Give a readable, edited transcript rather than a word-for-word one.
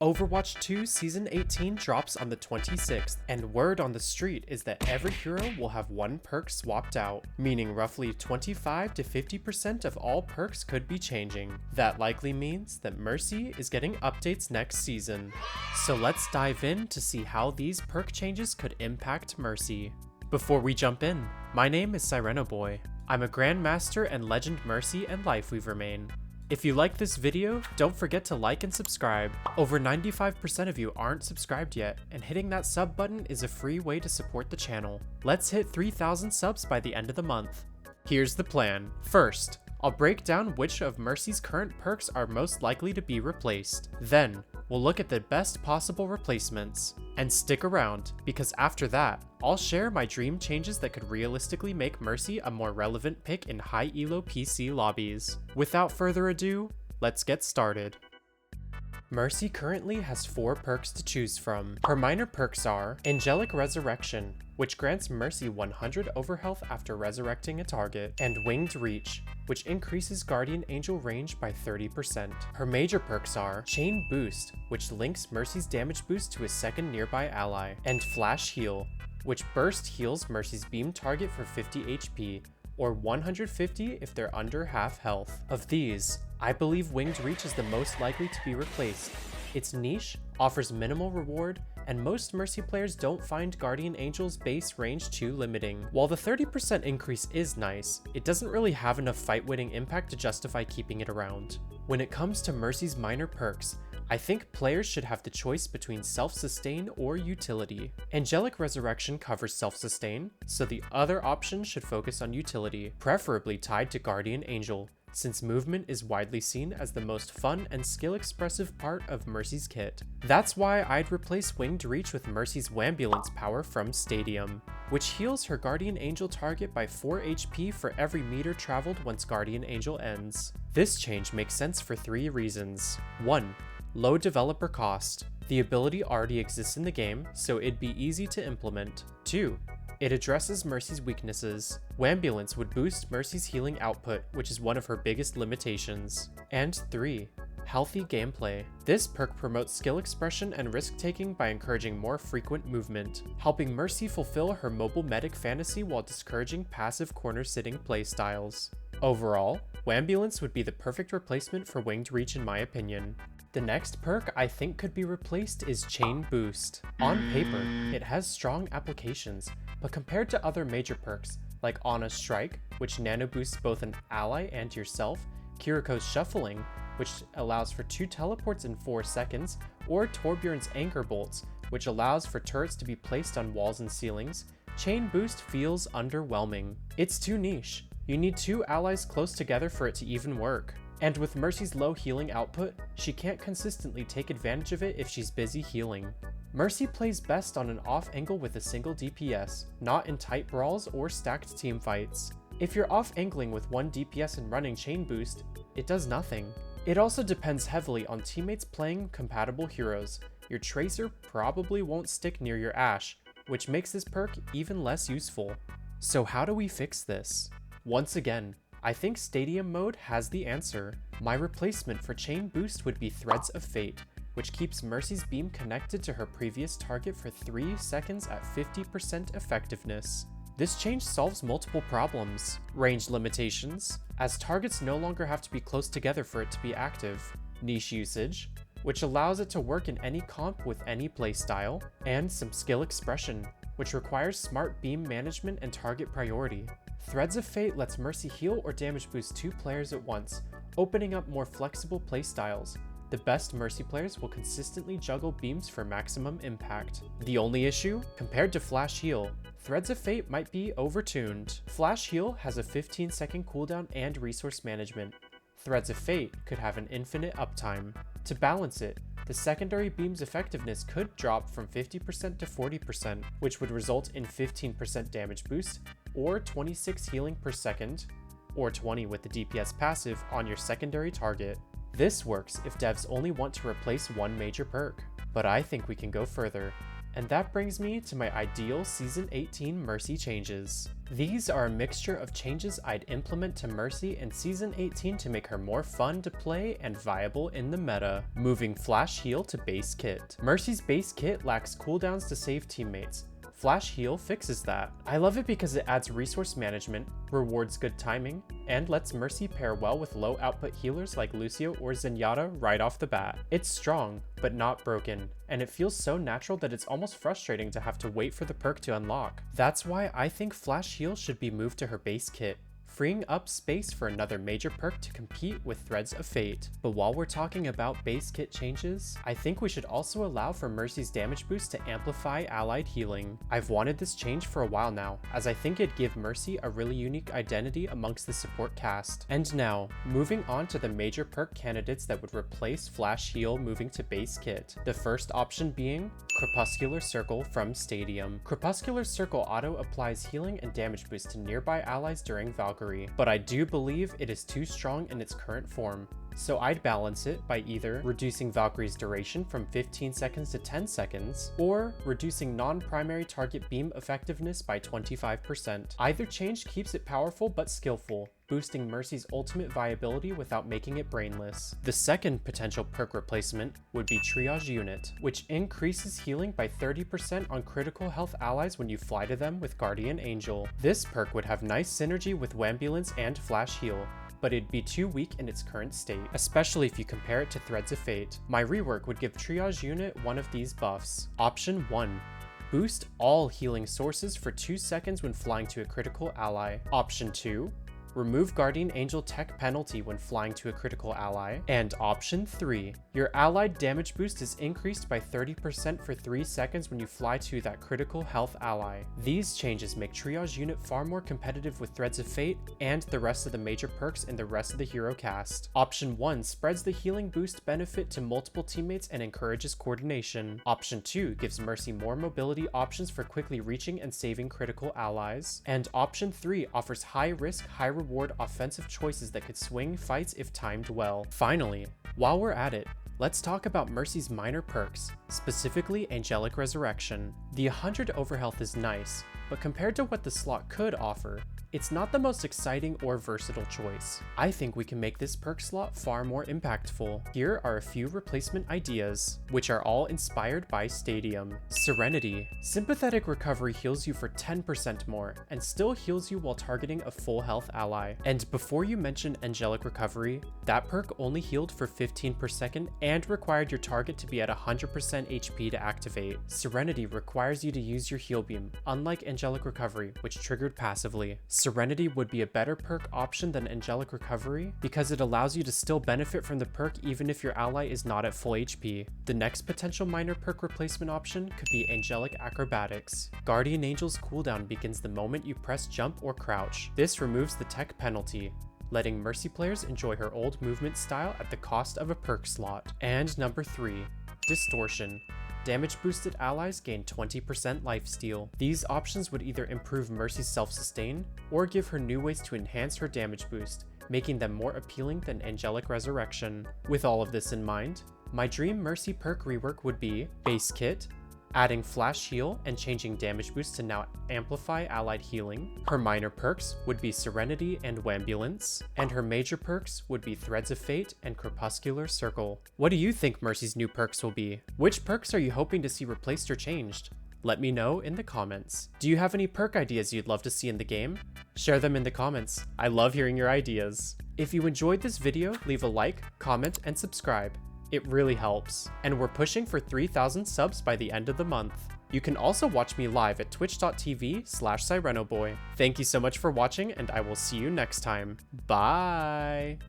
Overwatch 2 Season 18 drops on the 26th, and word on the street is that every hero will have one perk swapped out, meaning roughly 25 to 50% of all perks could be changing. That likely means that Mercy is getting updates next season. So let's dive in to see how these perk changes could impact Mercy. Before we jump in, my name is sirenoboi. I'm a Grandmaster and Legend Mercy and Lifeweaver main. If you like this video, don't forget to like and subscribe. Over 95% of you aren't subscribed yet, and hitting that sub button is a free way to support the channel. Let's hit 3,000 subs by the end of the month. Here's the plan. First, I'll break down which of Mercy's current perks are most likely to be replaced. Then, we'll look at the best possible replacements. And stick around, because after that, I'll share my dream changes that could realistically make Mercy a more relevant pick in high elo PC lobbies. Without further ado, let's get started. Mercy currently has 4 perks to choose from. Her minor perks are Angelic Resurrection, which grants Mercy 100 overhealth after resurrecting a target, and Winged Reach, which increases Guardian Angel range by 30%. Her major perks are Chain Boost, which links Mercy's damage boost to a second nearby ally, and Flash Heal, which burst heals Mercy's beam target for 50 HP, or 150 if they're under half health. Of these, I believe Winged Reach is the most likely to be replaced. Its niche offers minimal reward, and most Mercy players don't find Guardian Angel's base range too limiting. While the 30% increase is nice, it doesn't really have enough fight-winning impact to justify keeping it around. When it comes to Mercy's minor perks, I think players should have the choice between self-sustain or utility. Angelic Resurrection covers self-sustain, so the other option should focus on utility, preferably tied to Guardian Angel, since movement is widely seen as the most fun and skill-expressive part of Mercy's kit. That's why I'd replace Winged Reach with Mercy's Wambulance power from Stadium, which heals her Guardian Angel target by 4 HP for every meter traveled once Guardian Angel ends. This change makes sense for 3 reasons. 1. Low developer cost. The ability already exists in the game, so it'd be easy to implement. 2. It addresses Mercy's weaknesses. Wambulance would boost Mercy's healing output, which is one of her biggest limitations. And 3. Healthy gameplay. This perk promotes skill expression and risk-taking by encouraging more frequent movement, helping Mercy fulfill her mobile medic fantasy while discouraging passive corner-sitting playstyles. Overall, Wambulance would be the perfect replacement for Winged Reach in my opinion. The next perk I think could be replaced is Chain Boost. On paper, it has strong applications, but compared to other major perks, like Ana's Strike, which nano boosts both an ally and yourself, Kiriko's Shuffling, which allows for 2 teleports in 4 seconds, or Torbjorn's Anchor Bolts, which allows for turrets to be placed on walls and ceilings, Chain Boost feels underwhelming. It's too niche. You need 2 allies close together for it to even work. And with Mercy's low healing output, she can't consistently take advantage of it if she's busy healing. Mercy plays best on an off angle with a single DPS, not in tight brawls or stacked teamfights. If you're off angling with 1 DPS and running Chain Boost, it does nothing. It also depends heavily on teammates playing compatible heroes. Your Tracer probably won't stick near your Ashe, which makes this perk even less useful. So how do we fix this? Once again, I think Stadium mode has the answer. My replacement for Chain Boost would be Threads of Fate, which keeps Mercy's beam connected to her previous target for 3 seconds at 50% effectiveness. This change solves multiple problems. Range limitations, as targets no longer have to be close together for it to be active. Niche usage, which allows it to work in any comp with any playstyle. And some skill expression, which requires smart beam management and target priority. Threads of Fate lets Mercy heal or damage boost 2 players at once, opening up more flexible playstyles. The best Mercy players will consistently juggle beams for maximum impact. The only issue? Compared to Flash Heal, Threads of Fate might be overtuned. Flash Heal has a 15-second cooldown and resource management. Threads of Fate could have an infinite uptime. To balance it, the secondary beam's effectiveness could drop from 50% to 40%, which would result in 15% damage boost, or 26 healing per second, or 20 with the DPS passive on your secondary target. This works if devs only want to replace 1 major perk, but I think we can go further. And that brings me to my ideal Season 18 Mercy changes. These are a mixture of changes I'd implement to Mercy in Season 18 to make her more fun to play and viable in the meta. Moving Flash Heal to base kit. Mercy's base kit lacks cooldowns to save teammates. Flash Heal fixes that. I love it because it adds resource management, rewards good timing, and lets Mercy pair well with low output healers like Lucio or Zenyatta right off the bat. It's strong, but not broken, and it feels so natural that it's almost frustrating to have to wait for the perk to unlock. That's why I think Flash Heal should be moved to her base kit, freeing up space for another major perk to compete with Threads of Fate. But while we're talking about base kit changes, I think we should also allow for Mercy's damage boost to amplify allied healing. I've wanted this change for a while now, as I think it'd give Mercy a really unique identity amongst the support cast. And now, moving on to the major perk candidates that would replace Flash Heal moving to base kit. The first option being Crepuscular Circle from Stadium. Crepuscular Circle auto applies healing and damage boost to nearby allies during Valkyrie, but I do believe it is too strong in its current form. So I'd balance it by either reducing Valkyrie's duration from 15 seconds to 10 seconds, or reducing non-primary target beam effectiveness by 25%. Either change keeps it powerful but skillful, boosting Mercy's ultimate viability without making it brainless. The second potential perk replacement would be Triage Unit, which increases healing by 30% on critical health allies when you fly to them with Guardian Angel. This perk would have nice synergy with Wambulance and Flash Heal, but it'd be too weak in its current state, especially if you compare it to Threads of Fate. My rework would give Triage Unit one of these buffs. Option 1. Boost all healing sources for 2 seconds when flying to a critical ally. Option 2. Remove Guardian Angel tech penalty when flying to a critical ally. And option 3. Your allied damage boost is increased by 30% for 3 seconds when you fly to that critical health ally. These changes make Triage Unit far more competitive with Threads of Fate and the rest of the major perks in the rest of the hero cast. Option 1 spreads the healing boost benefit to multiple teammates and encourages coordination. Option 2 gives Mercy more mobility options for quickly reaching and saving critical allies. And option 3 offers high risk, high reward offensive choices that could swing fights if timed well. Finally, while we're at it, let's talk about Mercy's minor perks, specifically Angelic Resurrection. The 100 overhealth is nice, but compared to what the slot could offer, it's not the most exciting or versatile choice. I think we can make this perk slot far more impactful. Here are a few replacement ideas, which are all inspired by Stadium. Serenity. Sympathetic Recovery heals you for 10% more, and still heals you while targeting a full health ally. And before you mention Angelic Recovery, that perk only healed for 15 per second and required your target to be at 100% HP to activate. Serenity requires you to use your heal beam, unlike Angelic Recovery, which triggered passively. Serenity would be a better perk option than Angelic Recovery because it allows you to still benefit from the perk even if your ally is not at full HP. The next potential minor perk replacement option could be Angelic Acrobatics. Guardian Angel's cooldown begins the moment you press jump or crouch. This removes the tech penalty, letting Mercy players enjoy her old movement style at the cost of a perk slot. And number 3, Distortion. Damage boosted allies gain 20% lifesteal. These options would either improve Mercy's self-sustain or give her new ways to enhance her damage boost, making them more appealing than Angelic Resurrection. With all of this in mind, my dream Mercy perk rework would be Base Kit, adding Flash Heal and changing damage boost to now amplify allied healing. Her minor perks would be Serenity and Wambulance, and her major perks would be Threads of Fate and Crepuscular Circle. What do you think Mercy's new perks will be? Which perks are you hoping to see replaced or changed? Let me know in the comments. Do you have any perk ideas you'd love to see in the game? Share them in the comments. I love hearing your ideas. If you enjoyed this video, leave a like, comment, and subscribe. It really helps. And we're pushing for 3,000 subs by the end of the month. You can also watch me live at twitch.tv/sirenoboi. Thank you so much for watching, and I will see you next time. Bye!